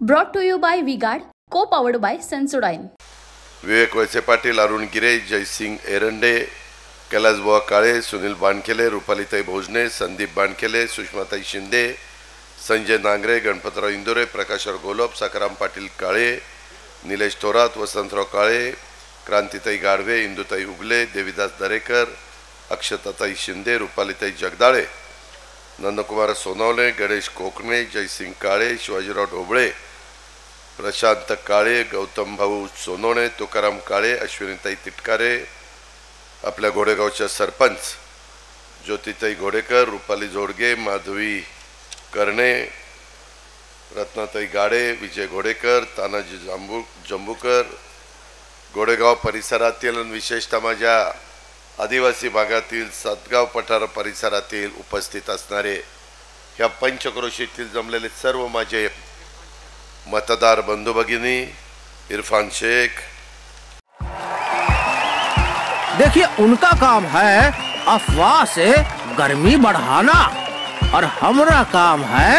Brought to you by V-Guard, co-powered by Sensodyne. विवेक वळसे पाटील, अरुण गिरे, जयसिंग एरंडे, कैलासबुवा काळे, सुनील बानखेले, रुपालीताई भोजने, संदीप बानखेले, सुषमाताई शिंदे, संजय नांगरे, गणपतराव इंदोरे, प्रकाशराव गोलप, सकाराम पाटील काळे, निलेश थोरात, वसंतराव काळे, क्रांतिताई गाढवे, इंदुताई उगले, देवीदास दरेकर, अक्षताताई शिंदे, रुपालीताई जगदाळे, नंदकुमार सोनवणे, गणेश कोकणे, जयसिंग काळे, शिवाजीराव ढोबळे, प्रशांत काळे, गौतम भाऊ सोनवणे, तुकाराम काळे, अश्विनीताई तिटकारे, आपल्या घोडेगावच्या सरपंच ज्योतिताई घोडेकर, रुपाली जोडगे, माधवी करणे, रत्नाताई गाडे, विजय घोडेकर, तानाजी जंबूकर, घोडेगाव परिसरातील विशेषतः माझ्या आदिवासी भागातील सातगाव पठार परिसरातील उपस्थित असणारे ह्या पंचक्रोशीतील जमलेले सर्व माझे मतदार बंधू भगिनी, इरफान शेख। देखिए, उनका काम है अफवाह से गर्मी बढ़ाना और हमारा काम है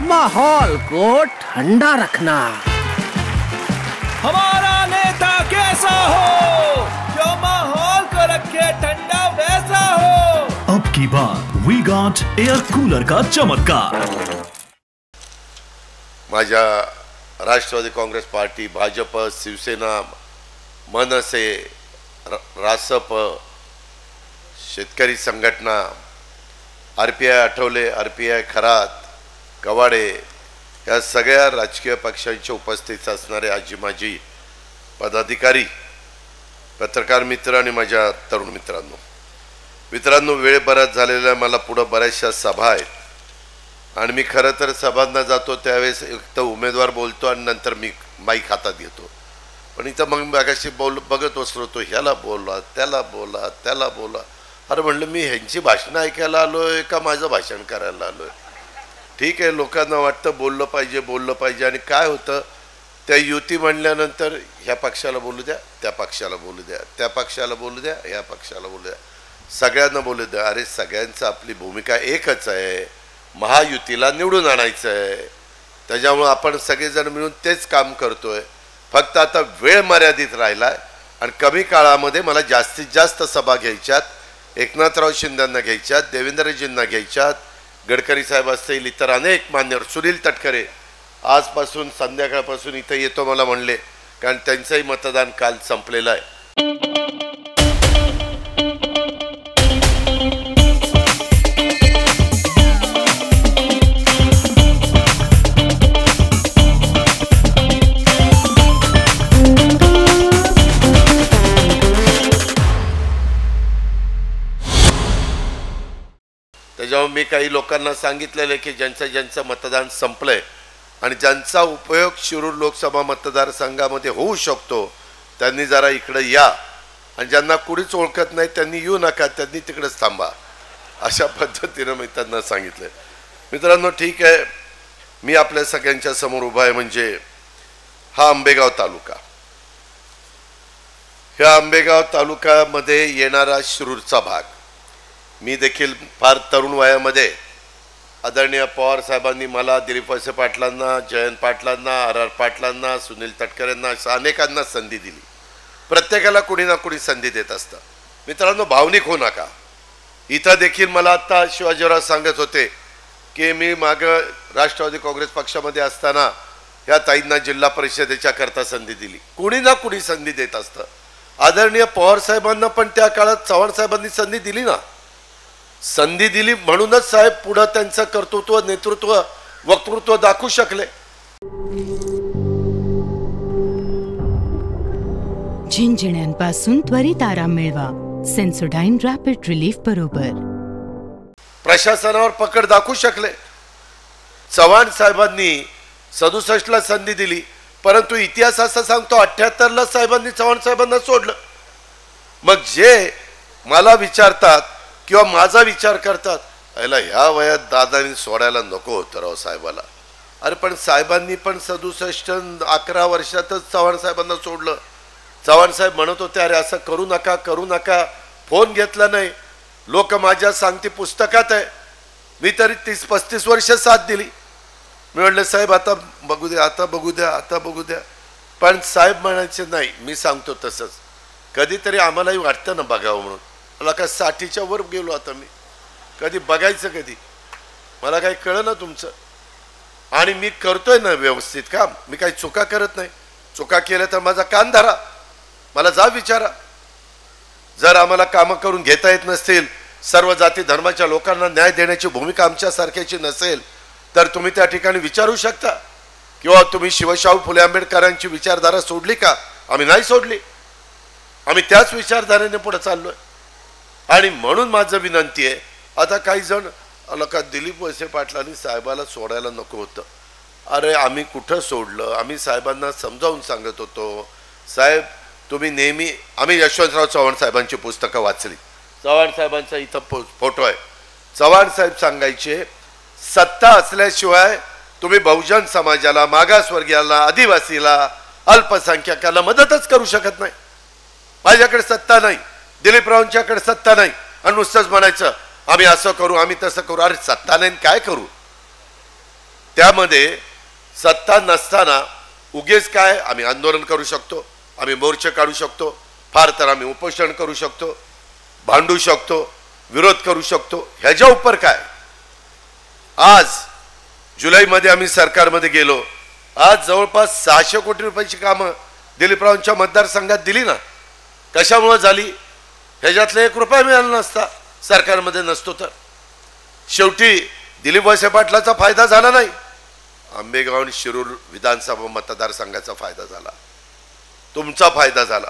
माहौल को ठंडा रखना। हमारा नेता कैसा हो जो माहौल को रखे ठंडा वैसा हो। अब की बार वी गॉट एयर कूलर का चमत्कार। माझ्या राष्ट्रवादी काँग्रेस पार्टी, भाजप, शिवसेना, मनसे, रासप, शेतकरी संघटना, आरपीआय आठवले, आरपीआय खरात, कवाडे या सगळ्या राजकीय पक्षांच्या उपस्थित असणारे आजी माजी पदाधिकारी, पत्रकार मित्र आणि माझ्या तरुण मित्रांनो, वेळ बराच झालेला, मला पुढे बऱ्याचशा सभा आहेत आणि मी खरं तर सभांना जातो त्यावेळेस एक तर उमेदवार बोलतो आणि नंतर मी माईक हातात घेतो, पण इथं मग मागाशी बघत बसलो होतो, ह्याला बोला त्याला बोला। अरे म्हणलं मी ह्यांची भाषणं ऐकायला आलोय का माझं भाषण करायला आलोय? ठीक आहे, लोकांना वाटतं बोललं पाहिजे आणि काय होतं, त्या युती म्हणल्यानंतर ह्या पक्षाला बोलू द्या, त्या पक्षाला बोलू द्या, त्या पक्षाला बोलू द्या, ह्या पक्षाला बोलू द्या, सगळ्यांना बोलू द्या। अरे सगळ्यांचं आपली भूमिका एकच आहे, महायुतीला निवडून आणायचं आहे, त्याच्यामुळे आपण सगळेजण मिळून तेच काम करतोय। फक्त आता वेळ मर्यादित राहिलाय आणि कमी काळामध्ये मला जास्तीत जास्त सभा घ्यायच्यात, एकनाथराव शिंदेंना घ्यायच्यात, देवेंद्रजींना घ्यायच्यात, गडकरी साहेब असतील, इतर अनेक मान्यवर, सुनील तटकरे आजपासून संध्याकाळपासून इथं येतो मला म्हणले, कारण त्यांचंही मतदान काल संपलेलं आहे। त्याच्यामुळे मी काही लोकांना सांगितलेलं की ज्यांचं मतदान संपलंय आणि ज्यांचा उपयोग शिरूर लोकसभा मतदारसंघामध्ये होऊ शकतो त्यांनी जरा इकडे या, आणि ज्यांना कुणीच ओळखत नाही त्यांनी येऊ नका, त्यांनी तिकडेच थांबा, अशा पद्धतीनं मी त्यांना सांगितलं। मित्रांनो, ठीक आहे, मी आपल्या सगळ्यांच्या समोर उभा आहे म्हणजे हा आंबेगाव तालुका, ह्या आंबेगाव तालुक्यामध्ये येणारा शिरूरचा भाग। मी देखील फार तरुण वयामध्ये आदरणीय पवार साहेबांनी मला, दिलीप वळसे पाटलांना, जयंत पाटलांना, आर पाटलांना, सुनील तटकरेंना अशा अनेकांना संधी दिली। प्रत्येकाला कुणी ना कुणी संधी देत असतं। मित्रांनो, भावनिक होऊ नका। इथं देखील मला आता शिवाजीराव सांगत होते की मी मागं राष्ट्रवादी काँग्रेस पक्षामध्ये असताना या ताईंना जिल्हा परिषदेच्या करता संधी दिली, कुणी ना कुणी संधी देत असतं। आदरणीय पवार साहेबांना पण त्या काळात चव्हाण साहेबांनी संधी दिली ना, संधी दिली म्हणूनच साहेब पुढे त्यांचं कर्तृत्व, नेतृत्व, वक्तृत्व दाखवू शकले। झिंझिण्यांपासून त्वरित आराम मिळवा सेन्सोडाइन रॅपिड रिलीफ बरोबर। प्रशासनावर पकड दाखवू शकले। चव्हाण साहेबांनी 67 ला संधी दिली, परंतु इतिहास असं सांगतो 78 ला साहेबांनी चव्हाण साहेबांना सोडलं। मग जे मला विचारतात किंवा माझा विचार करतात, याला ह्या वयात दादांनी सोडायला नको होतं राव साहेबाला। अरे पण साहेबांनी पण 67 11 वर्षातच चव्हाण साहेबांना सोडलं। चव्हाण साहेब म्हणत होते, अरे असं करू नका, फोन घेतला नाही, लोक माझ्या सांगते पुस्तकात आहे, मी तरी 30-35 वर्ष साथ दिली। मी म्हटलं साहेब आता बघू द्या, आता बघू द्या, आता बघू द्या. पण साहेब म्हणायचे नाही, मी सांगतो तसंच. कधीतरी आम्हालाही वाटतं ना बघावं म्हणून. मला काय 60च्या वर गेलो आता मी. कधी बघायचं कधी, मला काही कळलं ना तुमचं. आणि मी करतोय ना व्यवस्थित काम, मी काही चुका करत नाही. चुका केल्या तर माझा कान धरा, मला जा विचारा. जर आम्हाला कामं करून घेता येत नसतील, सर्व जाती धर्माच्या लोकांना न्याय देण्याची भूमिका आमच्यासारख्याची नसेल, तर तुम्ही त्या ठिकाणी विचारू शकता. किंवा तुम्ही शिवशाहू फुले आंबेडकरांची विचारधारा सोडली का? आम्ही नाही सोडली, आम्ही त्याच विचारधारेने पुढे चाललोय. आणि म्हणून माझं विनंती आहे, आता काही जण का दिलीप वळसे पाटलांनी साहेबाला सोडायला नको होतं. अरे आम्ही कुठं सोडलं? आम्ही साहेबांना समजावून सांगत होतो, साहेब तुम्ही नेहमी, आम्ही यशवंतराव चव्हाण साहेबांची पुस्तकं वाचली, चव्हाण साहेबांचा इथं फोटो आहे. चव्हाण साहेब सांगायचे, सत्ता असल्याशिवाय तुम्ही बहुजन समाजाला, मागासवर्गीयाला, आदिवासीला, अल्पसंख्याकाला मदतच करू शकत नाही. माझ्याकडे सत्ता नाही, दिलीपरावांच्याकडे सत्ता नाही, आणि नुसतंच म्हणायचं आम्ही असं करू, आम्ही तसं करू. अरे सत्ता नाही काय करू? त्यामध्ये सत्ता नसताना उगेच काय, आम्ही आंदोलन करू शकतो, आम्ही मोर्चे काढू शकतो, फार तर आम्ही उपोषण करू शकतो, भांडू शकतो, विरोध करू शकतो. ह्याच्या उपर काय? आज जुलैमध्ये आम्ही सरकारमध्ये गेलो, आज जवळपास 600 कोटी रुपयाची कामं दिलीपरावांच्या मतदारसंघात दिली ना. कशामुळे झाली? ह्याच्यातला 1 रुपया मिळाला नसता सरकारमध्ये नसतो तर. शेवटी दिलीप वळसे पाटलाचा फायदा झाला नाही, आंबेगाव आणि शिरूर विधानसभा मतदारसंघाचा फायदा झाला, तुमचा फायदा झाला.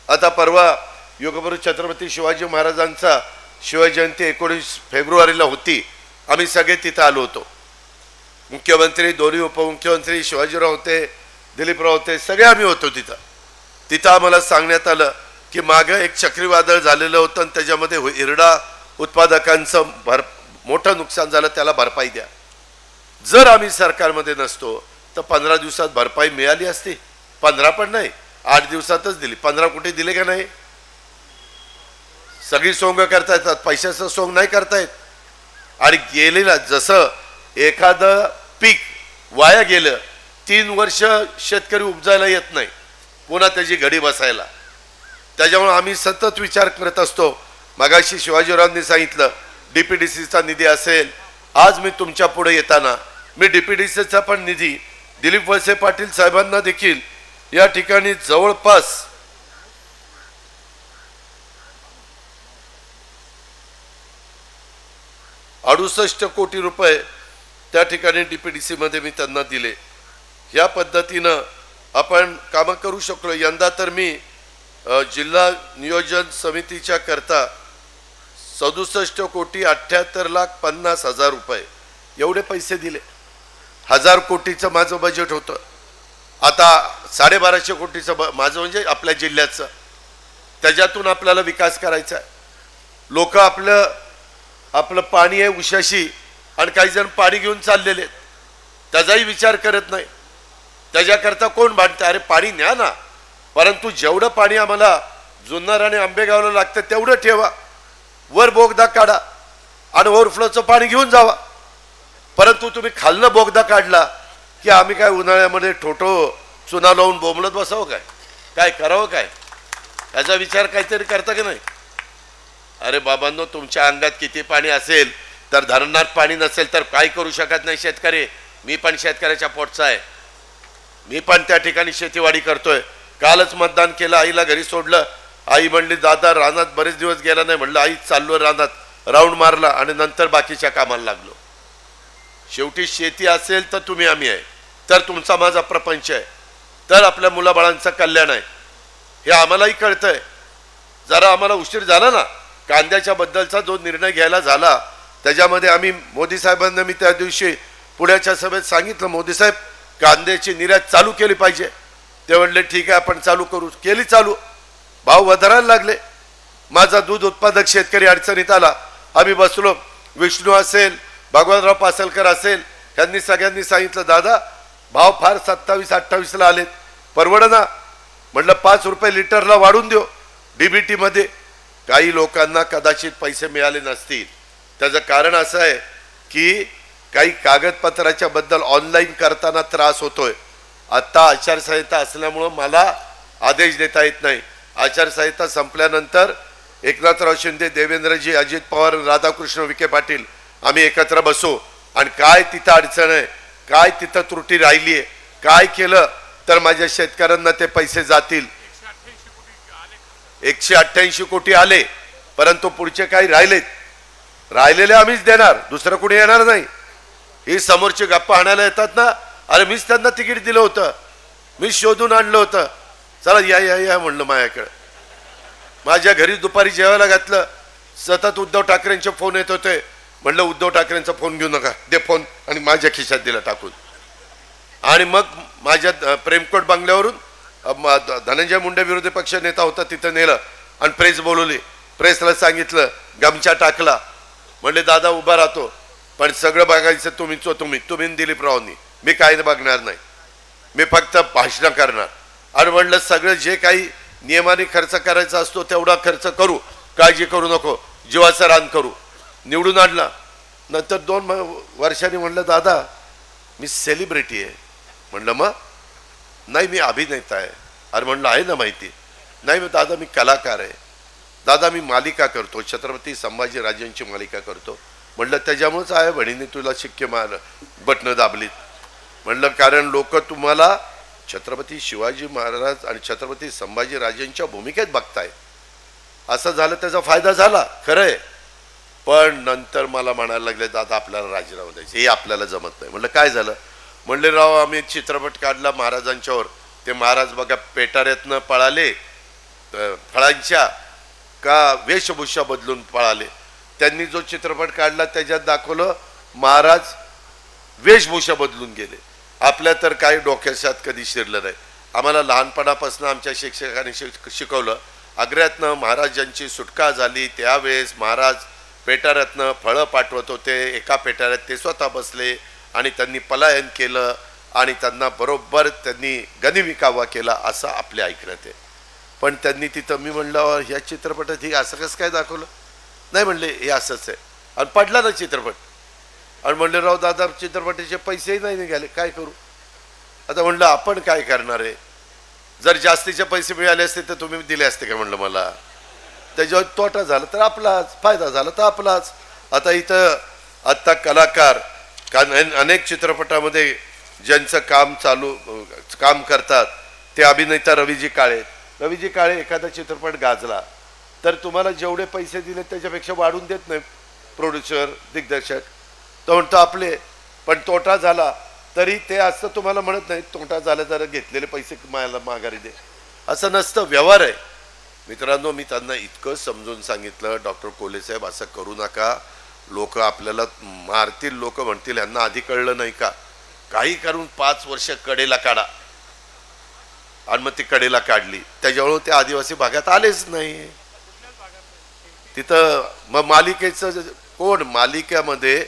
आता परवा योगगुरु छत्रपती शिवाजी महाराजांचा शिवजयंती 19 फेब्रुवारीला होती. आम्ही सगळे तिथं आलो होतो. मुख्यमंत्री, दोन्ही उपमुख्यमंत्री, शिवाजीराव होते, दिलीपराव होते, सगळे आम्ही होतो तिथं. तिथं आम्हाला सांगण्यात आलं की मागं एक चक्रीवादळ झालेलं होतं आणि त्याच्यामध्ये हिरडा उत्पादकांचं मोठं नुकसान झालं, त्याला भरपाई द्या. जर आम्ही सरकारमध्ये नसतो तर 15 दिवसात भरपाई मिळाली असती. 15 पण नाही, 8 दिवसातच दिली. 15 कोटी दिले का नाही? सगळी सोंग करता येतात, पैशाचं सोंग नाही करता येत. आणि गेलेला जसं एखादं पीक वाया गेलं, 3 वर्ष शेतकरी उपजायला येत नाही, पुन्हा त्याची घडी बसायला. त्याच्यामुळे आम्ही सतत विचार करत असतो. मगाशी शिवाजीरावांनी सांगितलं DPDCचा निधी असेल. आज मी तुमच्या पुढे येताना मी DPDCचा पण निधी दिलीप वळसे पाटील साहेबांना देखील या ठिकाणी जवळपास 68 कोटी रुपये त्या ठिकाणी DPDC मध्ये मी त्यांना दिले. या पद्धतीनं आपण कामं करू शकलो. यंदा तर मी जिल्हा नियोजन समितीच्या करता 67 कोटी 78,50,000 रुपये एवढे पैसे दिले. 1000 कोटीचं माझं बजेट होतं. आता 1250 कोटीचं माझं म्हणजे आपल्या जिल्ह्याचं. त्याच्यातून आपल्याला विकास करायचा आहे. लोक आपलं पाणी आहे उशाशी आणि काही जण पाणी घेऊन चाललेले, त्याचाही विचार करत नाही. त्याच्याकरता कोण भांडतं? अरे पाणी न्या ना, परंतु जेवढं पाणी आम्हाला जुन्नर आणि आंबेगावला लागतं तेवढं ठेवा. वर बोगदा काढा आणि ओव्हरफ्लोचं पाणी घेऊन जावा. परंतु तुम्ही खालनं बोगदा काढला की आम्ही काय उन्हाळ्यामध्ये ठोठो चुना लावून बोंबलत बसावं काय करावं काय? याचा विचार काहीतरी करता की नाही? अरे बाबांनो, तुमच्या अंगात किती पाणी असेल तर धरणात पाणी नसेल तर काय करू शकत नाही शेतकरी. मी पण शेतकऱ्याच्या पोटचा आहे, मी पण त्या ठिकाणी शेतीवाडी करतोय. कालच मतदान केलं, आईला घरी सोडलं. आई म्हणली दादा रानात बरेच दिवस गेला नाही. म्हणलं आई चाललो रानात, राऊंड मारला आणि नंतर बाकीच्या कामाला लागलो. शेवटी शेती असेल तर तुम्ही आम्ही आहे, तर तुमचा माझा प्रपंच आहे, तर आपल्या मुलाबाळांचं कल्याण आहे. हे आम्हालाही कळतंय. जरा आम्हाला उशीर झाला ना, कांद्याच्या बद्दलचा जो निर्णय घ्यायला झाला त्याच्यामध्ये आम्ही मोदी साहेबांना मी त्या दिवशी पुण्याच्या सभेत सांगितलं, मोदी साहेब कांद्याची निर्यात चालू केली पाहिजे. ते म्हणले ठीक आहे आपण चालू करू. केली चालू. भाव वधारायला लागले. माझा दूध उत्पादक शेतकरी अडचणीत आला. आम्ही बसलो, विष्णू असेल, भगवानराव पासलकर असेल, यांनी सगळ्यांनी सांगितलं दादा भाव फार 27-28ला आलेत, परवडना. म्हटलं 5 रुपये लिटरला वाढून देऊ. DBT मध्ये काही लोकांना कदाचित पैसे मिळाले नसतील. त्याचं कारण असं आहे की काही कागदपत्राच्या बद्दल ऑनलाईन करताना त्रास होतोय. आता आचारसंहिता असल्यामुळं मला आदेश देता येत नाही. आचारसंहिता संपल्यानंतर एकनाथराव शिंदे, देवेंद्रजी, अजित पवार, राधाकृष्ण विखे पाटील आम्ही एकत्र बसू आणि काय तिथं अडचण आहे, काय तिथं त्रुटी राहिली आहे, काय केलं तर माझ्या शेतकऱ्यांना ते पैसे जातील. 188 कोटी आले, परंतु पुढचे काही राहिलेले आम्हीच देणार, दुसरं कोणी येणार नाही. ही समोरची गप्पा आणायला येतात ना, अरे मीच त्यांना तिकीट दिलं होतं, मी शोधून आणलं होतं, चला या या या म्हणलं माझ्याकडे. माझ्या घरी दुपारी जेवायला घातलं, सतत उद्धव ठाकरेंचे फोन येत होते. म्हणलं उद्धव ठाकरेंचा फोन घेऊ नका, दे फोन, आणि माझ्या खिशात दिला टाकून. आणि मग माझ्या प्रेमकोट बंगल्यावरून धनंजय मुंडे विरोधी पक्ष नेता होता तिथं नेलं आणि प्रेस बोलवली. प्रेसला सांगितलं, गमछा टाकला, म्हणले दादा उभा राहतो पण सगळं बघायचं तुम्ही दिलीपरावांनी, मी काही बघणार नाही, मी फक्त भाषण करणार. आणि म्हणलं सगळं जे काही नियमाने खर्च करायचा असतो तेवढा खर्च करू, काळजी करू नको, जीवाचं रान करू. निवडून आणला. नंतर 2 वर्षांनी म्हणलं दादा मी सेलिब्रिटी आहे. म्हणलं मग? नाही मी अभिनेता आहे. अरे म्हणलं आहे ना माहिती. नाही मग दादा मी कलाकार आहे, दादा मी मालिका करतो, छत्रपती संभाजी राजांची मालिका करतो. म्हणलं त्याच्यामुळेच आहे बहिणीने तुला शिक्के बटणं दाबलीत. म्हणलं कारण लोक तुम्हाला छत्रपती शिवाजी महाराज आणि छत्रपती संभाजी राजांच्या भूमिकेत बघताय. असं झालं, त्याचा फायदा झाला खरं आहे. पण नंतर मला म्हणायला लागले दादा आपल्याला राजीनामा द्यायचे, हे आपल्याला जमत नाही. म्हणलं काय झालं? म्हणले राव आम्ही चित्रपट काढला महाराजांच्यावर, ते महाराज बघा पेटाऱ्यातनं पळाले, फळांच्या का वेशभूषा बदलून पळाले. त्यांनी जो चित्रपट काढला त्याच्यात दाखवलं महाराज वेशभूषा बदलून गेले. आपल्या तर काही डोक्याशात कधी शिरलं नाही. आम्हाला लहानपणापासून आमच्या शिक्षकांनी शिकवलं, आग्र्यातनं महाराजांची सुटका झाली त्यावेळेस महाराज पेटाऱ्यातनं फळं पाठवत होते. एका पेटाऱ्यात ते स्वतः बसले आणि त्यांनी पलायन केलं आणि त्यांना बरोबर त्यांनी गनिमिकावा केला असं आपल्या ऐकण्यात आहे. पण त्यांनी तिथं, मी म्हणलं ह्या चित्रपटात ही असं कसं काय दाखवलं? नाही म्हणले हे असंच आहे. आणि पडला ना चित्रपट. आणि म्हणले राव दादा चित्रपटाचे पैसेही नाही निघाले, काय करू आता? म्हणलं आपण काय करणार आहे? जर जास्तीचे पैसे मिळाले असते तर तुम्ही दिले असते का? म्हणलं मला त्याच्यावर तोटा झाला तर आपलाच, फायदा झाला तर आपलाच. आता इथं आत्ता कलाकार अनेक चित्रपटामध्ये ज्यांचं काम करतात ते अभिनेता रवीजी काळे. रवीजी काळे एखादा चित्रपट गाजला तर तुम्हाला जेवढे पैसे दिले त्याच्यापेक्षा वाढून देत नाही प्रोड्युसर, दिग्दर्शक. तो म्हणतो आपले, पण तोटा झाला तरी ते असं तुम्हाला म्हणत नाही तोटा झाला तर घेतलेले पैसे मला माघारी दे, असं नसतं. व्यवहार आहे मित्रांनो. मी त्यांना इतकं समजून सांगितलं, डॉक्टर कोल्हे साहेब असं करू नका, लोक आपल्याला मारतील, लोक म्हणतील यांना आधी कळलं नाही का? काही करून 5 वर्ष कडेला काढा. आणि मग ती कडेला काढली, त्याच्यामुळे ते आदिवासी भागात आलेच नाही. तिथं मग मालिकेचं कोण, मालिकेमध्ये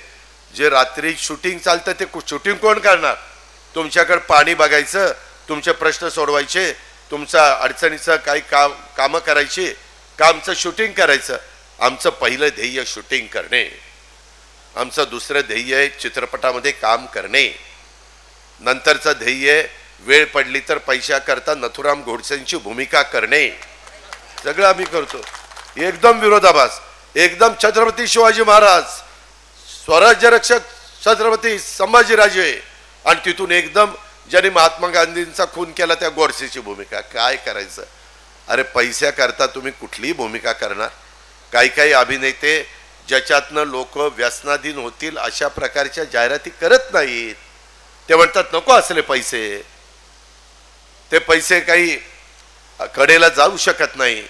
जे रात्री शूटिंग चालतं ते शूटिंग कोण करणार? तुमच्याकडे पाणी बघायचं, तुमचे प्रश्न सोडवायचे, तुमच्या अडचणीचं काही कामं करायची, का आमचं शूटिंग करायचं? आमचं पहिलं ध्येय शूटिंग करणे, आमचं दुसरं ध्येय आहे चित्रपटामध्ये काम करणे, नंतरचं ध्येय वेळ पडली तर पैशाकरता नथुराम गोडसेंची भूमिका करणे. सगळं आम्ही करतो. एकदम विरोधाभास, एकदम छत्रपती शिवाजी महाराज, स्वराज्य रक्षक छत्रपती संभाजीराजे, आणि तिथून एकदम ज्यांनी महात्मा गांधींचा खून केला त्या गोडसेची भूमिका. काय करायचं? अरे पैशाकरता तुम्ही कुठलीही भूमिका करणार? काही अभिनेते ज्याच्यातनं लोक व्यसनाधीन होतील अशा प्रकारच्या जाहिराती करत नाहीत. ते म्हणतात नको असले पैसे, ते पैसे काही कडेला जाऊ शकत नाही.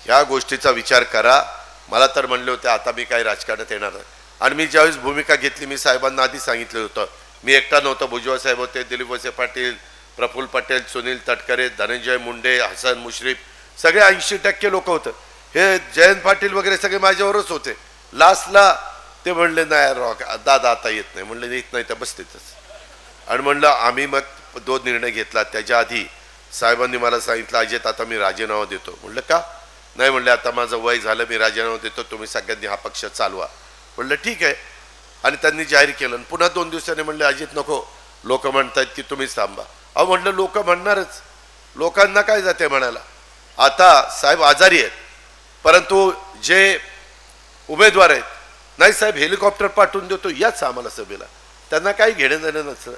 ह्या गोष्टीचा विचार करा. मला तर म्हणले होते आता मी काही राजकारणात येणार नाही. आणि मी ज्यावेळेस भूमिका घेतली मी साहेबांना आधी सांगितलं होतं, मी एकटा नव्हतो, भुजबळ साहेब होते, दिलीप वळसे पाटील, प्रफुल्ल पटेल, सुनील तटकरे, धनंजय मुंडे, हसन मुश्रीफ, सगळे 80% लोक होतं. हे जयंत पाटील वगैरे सगळे माझ्यावरच होते. लास्टला ते म्हणले नाही दादा आता येत नाही. म्हणले येत नाही तर बस तिथंच. आणि म्हणलं आम्ही मग 2 निर्णय घेतला. त्याच्या आधी साहेबांनी मला सांगितलं अजित आता मी राजीनामा देतो. म्हणलं का? नाही म्हणले आता माझं वय झालं, मी राजीनामा देतो, तुम्ही सगळ्यांनी हा पक्ष चालवा. म्हणलं ठीक आहे. आणि त्यांनी जाहीर केलं. पुन्हा 2 दिवसांनी म्हणले अजित नको, लोक म्हणतायत की तुम्हीच थांबा. अहो म्हटलं लोक म्हणणारच, लोकांना काय जाते म्हणायला. आता साहेब आजारी आहेत, परंतु जे उमेदवार आहेत, नाही साहेब हेलिकॉप्टर पाठवून देतो याच आम्हाला सभेला, त्यांना काही घेणं देणं नसतं.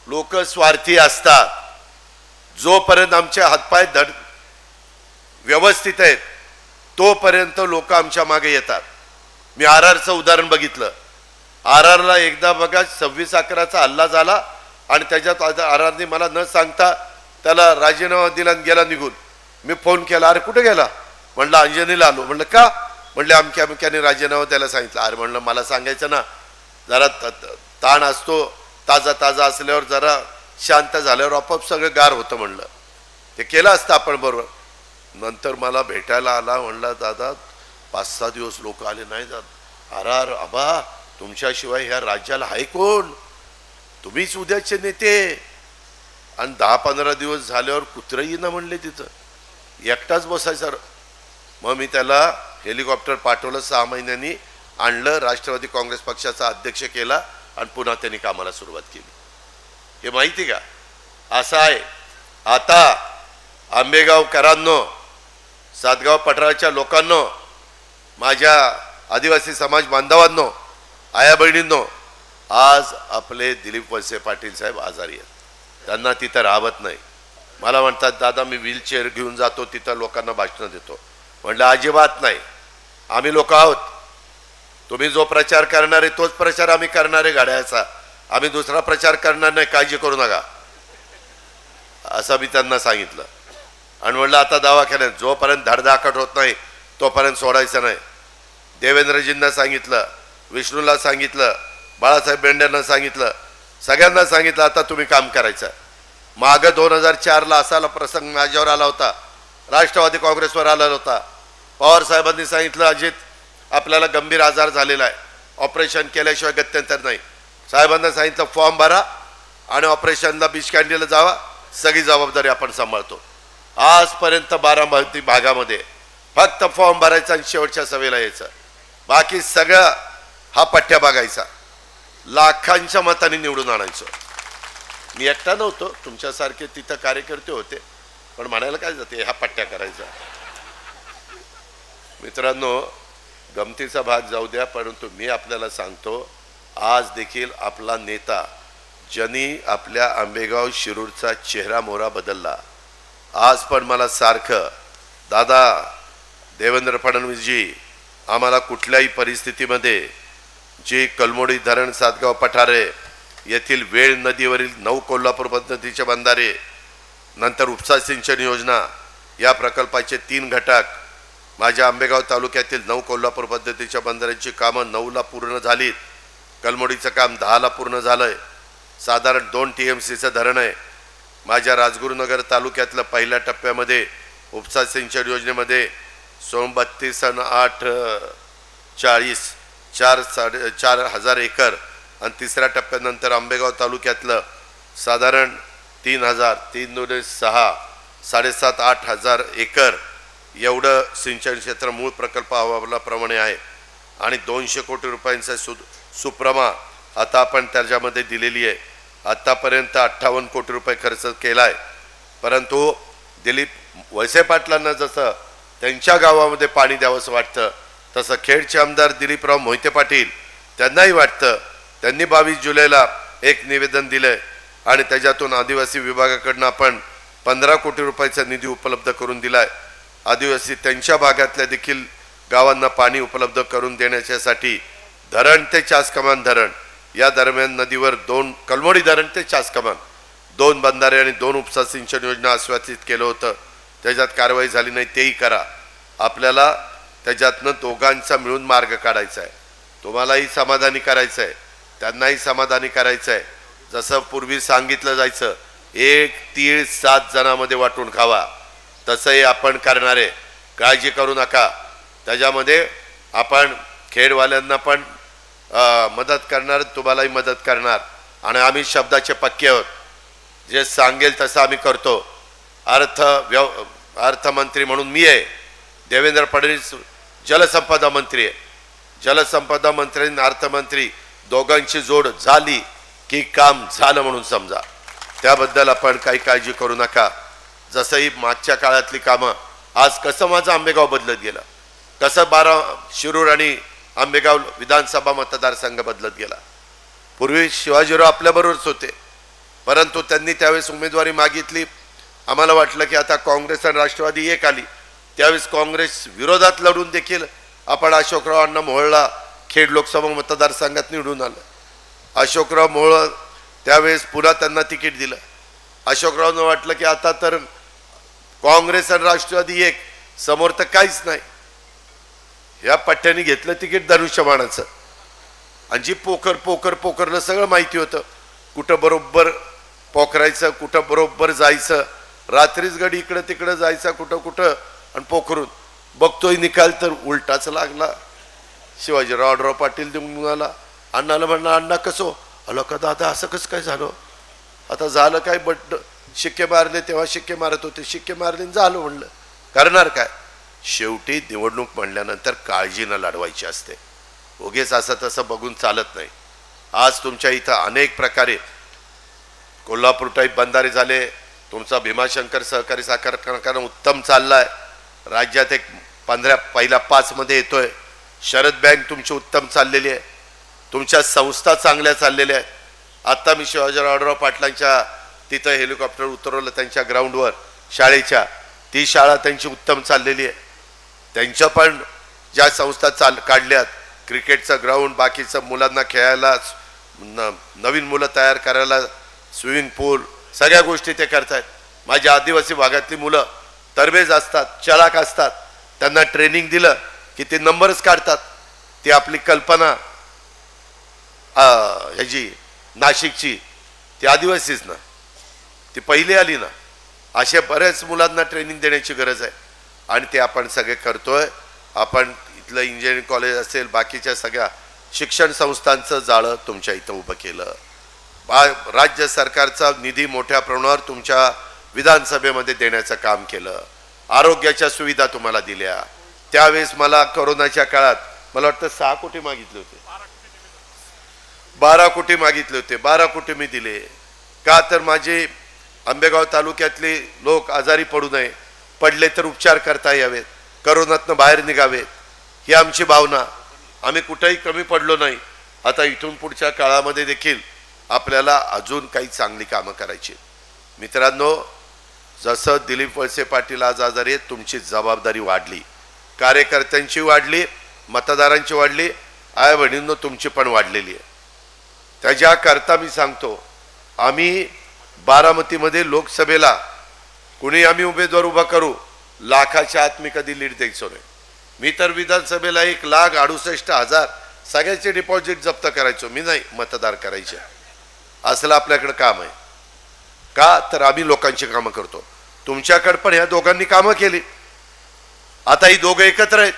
लोक स्वार्थी असतात. जोपर्यंत आमचे हातपाय धड व्यवस्थित आहेत तोपर्यंत लोक आमच्या मागे येतात. मी RRचं उदाहरण बघितलं. RRला एकदा बघा 26/11चा हल्ला झाला आणि त्याच्यात RRने मला न सांगता त्याला राजीनामा दिला आणि गेला निघून. मी फोन केला, अरे कुठे गेला? म्हणलं अंजनीला आलो. म्हणलं का? म्हणले अमक्याने राजीनामा द्यायला सांगितलं. अरे म्हणलं मला सांगायचं ना, जरा ताण असतो, ताजा असल्यावर जरा शांत झाल्यावर आपोआप सगळं गार होतं. म्हणलं ते केलं असतं आपण बरोबर. नंतर मला भेटायला आला, म्हणला दादा 5-6 दिवस लोक आले नाही जात. RR आबा तुमच्याशिवाय ह्या राज्याला आहे कोण? तुम्हीच उद्याचे नेते. आणि 10-15 दिवस झाल्यावर कुत्रही ना म्हणले, तिथं एकटाच बसायचा. मग मी त्याला हेलिकॉप्टर पाठवलं, 6 महिन्यांनी आणलं, राष्ट्रवादी काँग्रेस पक्षाचा अध्यक्ष केला आणि पुन्हा त्यांनी कामाला सुरुवात केली. हे माहिती का? असं आहे. आता आंबेगावकरांनो, सातगाव पठाराच्या लोकांनो, माझ्या आदिवासी समाज बांधवांनो, आया बहिणींनो, आज आपले दिलीप वळसे पाटील साहेब आजारी आहेत. त्यांना तिथं राहत नाही. मला म्हणतात दादा मी व्हीलचेअर घेऊन जातो तिथं लोकांना भाषण देतो. म्हणलं अजिबात नाही, आम्ही लोक आहोत. तुम्ही जो प्रचार करणार आहे तोच प्रचार आम्ही करणार आहे गाड्याचा. आम्ही दुसरा प्रचार करणार नाही, काळजी करू नका, असं मी त्यांना सांगितलं. आणि म्हणलं आता दवाखान्यात जोपर्यंत धडधाकट होत नाही तोपर्यंत सोडायचं नाही. देवेंद्रजींना सांगितलं, विष्णूला सांगितलं, बाळासाहेब बेंडेंना सांगितलं, सगळ्यांना सांगितलं आता तुम्ही काम करायचं. मागं 2004ला असाला प्रसंग माझ्यावर आला होता, राष्ट्रवादी काँग्रेसवर आला होता. पवार साहेबांनी सांगितलं अजित आपल्याला गंभीर आजार झालेला आहे, ऑपरेशन केल्याशिवाय गत्यंतर नाही. साहेबांना सांगितलं फॉर्म भरा आणि ऑपरेशनला बीचकँडीला जावा, सगळी जबाबदारी आपण सांभाळतो. आजपर्यंत बारामती भागामध्ये फक्त फॉर्म भरायचा आणि शेवटच्या सभेला यायचं, बाकी सगळं हा पट्ट्या बघायचा. लाखांच्या मतांनी निवडून आणायचो. मी एकटा नव्हतो, तुमच्यासारखे तिथं कार्यकर्ते होते, पण म्हणायला काय जाते हा पट्ट्या करायचा. मित्रांनो गमतीचा भाग जाऊ द्या, परंतु मी आपल्याला सांगतो आज देखील आपला नेता ज्यांनी आपल्या आंबेगाव शिरूरचा चेहरा मोहरा बदलला, आज पण मला सारखं दादा देवेंद्र फडणवीसजी आम्हाला कुठल्याही परिस्थितीमध्ये जी कलमोडी धरण सातगाव पठारे येथील वेळ नदीवरील 9 कोल्हापूर पद्धतीचे बंधारे, नंतर उपसा सिंचन योजना या प्रकल्पाचे 3 घटक, माझ्या आंबेगाव तालुक्यातील 9 कोल्हापूर पद्धतीच्या बंधाऱ्यांची कामं 9ला पूर्ण झालीत. कलमोडीचं काम 10ला पूर्ण झालंय. साधारण 2 TMCचं धरण आहे. माझ्या राजगुरुनगर तालुक्यातलं पहिल्या टप्प्यामध्ये उपसा सिंचन योजनेमध्ये 32 आणि 8 40 4,500 एकर आणि तिसऱ्या टप्प्यानंतर आंबेगाव तालुक्यातलं साधारण 3,000 7,500 एकर एवढं सिंचन क्षेत्र मूळ प्रकल्प अहवालाप्रमाणे आहे. आणि 200 कोटी रुपयांचा सुप्रमा आता आपण त्याच्यामध्ये दिलेली आहे. आतापर्यंत 58 कोटी रुपये खर्च केला आहे. परंतु दिलीप वळसे पाटलांना जसं त्यांच्या गावामध्ये पाणी द्यावंसं वाटतं तसं खेडचे आमदार दिलीपराव मोहिते पाटील त्यांनाही वाटतं. त्यांनी 22 जुलैला एक निवेदन दिलंय आणि त्याच्यातून आदिवासी विभागाकडून आपण 15 कोटी रुपयाचा निधी उपलब्ध करून दिलाय. आदिवासी त्यांच्या भागातल्या देखील गावांना पाणी उपलब्ध करून देण्यासाठी धरण ते चासकमान धरण या दरम्यान नदीवर 2 कलमोडी धरण ते चासकमान 2 बंधारे आणि 2 उपसा सिंचन योजना आश्वासित केलं होतं. त्याच्यात कारवाई झाली नाही, तेही करा. आपल्याला त्याच्यातनं दोघांचा मिळून मार्ग काढायचा आहे. तुम्हालाही समाधानी करायचं आहे, त्यांनाही समाधानी करायचं आहे. जसं पूर्वी सांगितलं जायचं 1 तीळ 7 जणांमध्ये वाटून खावा, तसंही आपण करणार आहे. काळजी करू नका. त्याच्यामध्ये आपण खेडवाल्यांना पण मदत करणार, तुम्हालाही मदत करणार आणि आम्ही शब्दाचे पक्के आहोत. जे सांगेल तसं आम्ही करतो. अर्थमंत्री म्हणून मी आहे, देवेंद्र फडणवीस जलसंपदा मंत्री आहे. जलसंपदा मंत्री आणि अर्थमंत्री दोघांची जोड झाली की काम झालं म्हणून समजा. त्याबद्दल आपण काही काळजी करू नका. जसंही मागच्या काळातली कामं, आज कसं माझं आंबेगाव बदलत गेलं, कसं शिरूर आणि आंबेगाव विधानसभा मतदारसंघ बदलत गेला. पूर्वी शिवाजीराव आपल्याबरोबरच होते, परंतु त्यांनी त्यावेळेस उमेदवारी मागितली. आम्हाला वाटलं की आता काँग्रेस आणि राष्ट्रवादी एक आली. त्यावेळेस काँग्रेस विरोधात लढून देखील आपण अशोकराव अण्णा मोहोळला खेड लोकसभा मतदारसंघात निवडून आलं. अशोकराव मोहोळ त्यावेळेस पुन्हा त्यांना तिकीट दिलं. अशोकरावनं वाटलं की आता तर काँग्रेस आणि राष्ट्रवादी एक, समोर तर काहीच नाही. या पट्ट्याने घेतलं तिकीट धनुष्यबाणाचं. आणि जी पोकरला सगळं माहिती होतं, कुठं बरोबर पोखरायचं, कुठं बरोबर जायचं. रात्रीच गडी इकडं तिकडं जायचा कुठं आणि पोखरून बघतोय निकाल तर उलटाच लागला. शिवाजीराव आढळराव पाटील देऊन आला. अण्णाला म्हणलं, अण्णा कसं आलं का दादा, असं कसं काय झालं, आता झालं काय, बट शिक्के मारले, तेव्हा शिक्के मारत होते, शिक्के मारले झालं. म्हणलं करणार काय. शेवटी निवडणूक म्हणल्यानंतर काळजीनं लढवायची असते, उगीच असं तसं बघून चालत नाही. आज तुमच्या इथं अनेक प्रकारे कोल्हापूर टाईप बंधारे झाले. तुमचा भीमाशंकर सहकारी साखर कारखाना उत्तम चाललाय. राज्यात एक पहिला 5 मध्ये येतोय. शरद बँक तुमची उत्तम चाललेली आहे. तुमच्या संस्था चांगल्या चाललेल्या आहेत. आत्ता मी शिवाजीराव आढळराव पाटलांच्या तिथं हेलिकॉप्टर उतरवलं त्यांच्या ग्राउंडवर शाळेच्या. ती शाळा त्यांची उत्तम चाललेली आहे. त्यांच्या पण ज्या संस्था काढल्यात, क्रिकेटचं ग्राउंड, बाकीचं मुलांना खेळायला, नवीन मुलं तयार करायला स्विमिंग पूल, सगळ्या गोष्टी ते करतायत. माझ्या आदिवासी भागातली मुलं तरबेज असतात, चलाक असतात. त्यांना ट्रेनिंग दिलं की ते नंबरच काढतात. ती आपली कल्पना ह्याची नाशिकची, ती आदिवासीच ना, ती पहिली आली ना. अशा बऱ्याच मुलांना ट्रेनिंग देण्याची गरज आहे आणि ते आपण सगळे करतोय. आपण इथलं इंजिनिअरिंग कॉलेज असेल, बाकीच्या सगळ्या शिक्षण संस्थांचं जाळं तुमच्या इथं उभं केलं. राज्य सरकारचा निधी मोठ्या प्रमाणावर तुमच्या विधानसभेमध्ये देण्याचं काम केलं. आरोग्याच्या सुविधा तुम्हाला दिल्या. त्यावेळेस मला कोरोनाच्या काळात मला वाटतं 6 कोटी मागितले होते, 12 कोटी मागितले होते. 12 कोटी मी दिले. का तर माझे आंबेगाव तालुक्यातले लोक आजारी पडू नये, पडले तर उपचार करता यावेत, कोरोनातनं बाहेर निघावेत, ही आमची भावना. आम्ही कुठेही कमी पडलो नाही. आता इथून पुढच्या काळामध्ये देखील आपल्याला अजून काही चांगली कामं करायची. मित्रांनो, जसं दिलीप वळसे पाटील आज आजारी आहेत, तुमची जबाबदारी वाढली, कार्यकर्त्यांची वाढली, मतदारांची वाढली, आय बहिणींनो तुमची पण वाढलेली आहे. त्याच्याकरता मी सांगतो, आम्ही बारामतीमध्ये लोकसभेला कुणी आम्ही उमेदवार उभा करू, लाखाच्या आत मी कधी लीड द्यायचो नाही. मी तर विधानसभेला 1,68,000 सगळ्याचे डिपॉझिट जप्त करायचो. मी नाही, मतदार करायचे. असलं आपल्याकडे काम आहे. का तर आम्ही लोकांची कामं करतो. तुमच्याकडे पण ह्या दोघांनी कामं केली. आता ही दोघं एकत्र आहेत.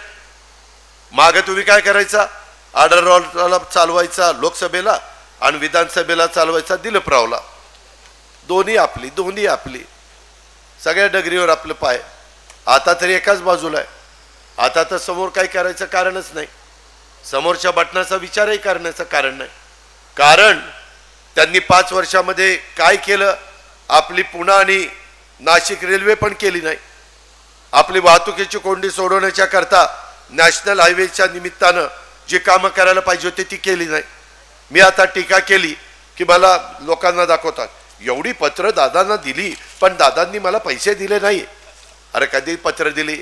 मागे तुम्ही काय करायचा, आढळरावला चालवायचा लोकसभेला आणि विधानसभेला चालवायचा दिलीपरावला. दोन्ही आपली सगळ्या डगरीवर आपलं पाय. आता तरी एकाच बाजूला आहे. आता तर समोर काही करायचं कारणच नाही. समोरच्या बटनाचा विचारही करण्याचं कारण नाही. कारण त्यांनी 5 वर्षामध्ये काय केलं, आपली पुणे आणि नाशिक रेल्वे पण केली नाही. आपली वाहतुकीची कोंडी सोडवण्याच्या करता नॅशनल हायवेच्या निमित्तानं जी कामं करायला पाहिजे होती ती केली नाही. मी आता टीका केली की मला लोकांना दाखवतात, एवढी पत्र दादांना दिली पण दादांनी मला पैसे दिले नाही. अरे कधी पत्र दिली,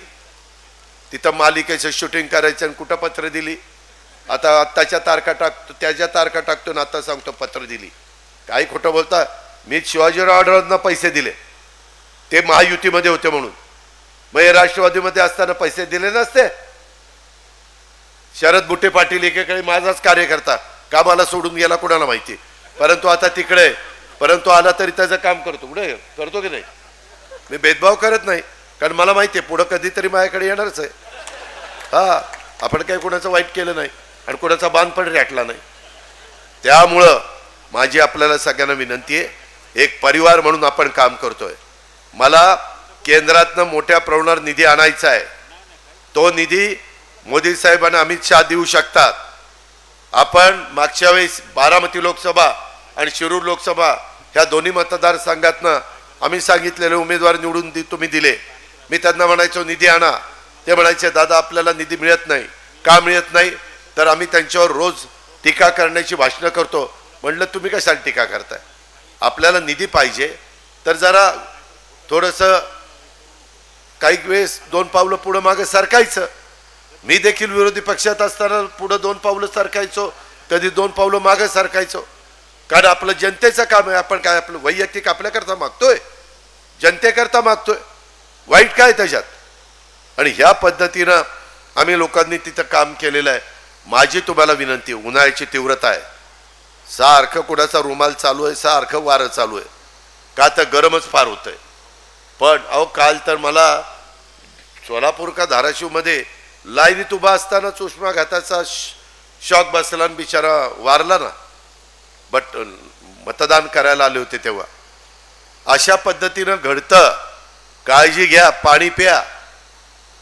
तिथं मालिकेचं शूटिंग करायचं आणि कुठं पत्र दिली. आता आत्ताच्या तारखा टाकतो, त्याच्या तारखा टाकतो ना, आता सांगतो पत्र दिली. काही खोटं बोलता. मी शिवाजीराव आढळरावांना पैसे दिले, ते महायुतीमध्ये होते म्हणून. मग हे राष्ट्रवादीमध्ये असताना पैसे दिले नसते. शरद बुट्टे पाटील एकेकाळी माझाच कार्यकर्ता, का मला सोडून गेला कुणाला माहिती. परंतु आता तिकडे, परंतु आला तरी त्याचं काम करतो. पुढे करतो की नाही, मी भेदभाव करत नाही, कारण मला माहिती आहे पुढं कधीतरी माझ्याकडे येणारच आहे. हा, आपण काही कुणाचं वाईट केलं नाही आणि कुणाचा बांध पण रेटला नाही. त्यामुळं माझी आपल्याला सगळ्यांना विनंती आहे, एक परिवार म्हणून आपण काम करतोय. मला केंद्रातनं मोठ्या प्रमाणावर निधी आणायचा आहे. तो निधी मोदी साहेब आणि अमित शहा देऊ शकतात. आपण मागच्या वेळेस बारामती लोकसभा आणि शिरूर लोकसभा ह्या दोन्ही मतदारसंघातनं आम्ही सांगितलेले उमेदवार निवडून तुम्ही दिले. मी त्यांना म्हणायचो निधी आणा. ते म्हणायचे दादा आपल्याला निधी मिळत नाही. का मिळत नाही तर आम्ही त्यांच्यावर रोज टीका करण्याची भाषणं करतो. म्हणलं तुम्ही कशाला टीका करताय? आपल्याला निधी पाहिजे तर जरा थोडंसं काही वेळेस 2 पावलं पुढं मागे सरकायचं. मी देखील विरोधी पक्षात असताना पुढं 2 पावलं सरकायचो, कधी 2 पावलं मागे सरकायचो. कारण आपलं जनतेचं काम आहे. आपण काय आपलं वैयक्तिक आपल्याकरता मागतोय? जनतेकरता मागतोय. वाईट काय त्याच्यात? आणि ह्या पद्धतीनं आम्ही लोकांनी तिथं काम केलेलं आहे. माझी तुम्हाला विनंती, उन्हाळ्याची तीव्रता आहे, सारखं कुणाचा रुमाल चालू आहे, सारखं वारं चालू आहे. का तर गरमच फार होतंय. पण अहो काल तर मला सोलापूर का धाराशिवमध्ये लाईनीत उभा असतानाच उष्माघाताचा शॉक बसला आणि बिचारा वारला ना. बट मतदान करायला आले होते तेव्हा. अशा पद्धतीनं घडतं. काळजी घ्या, पाणी प्या,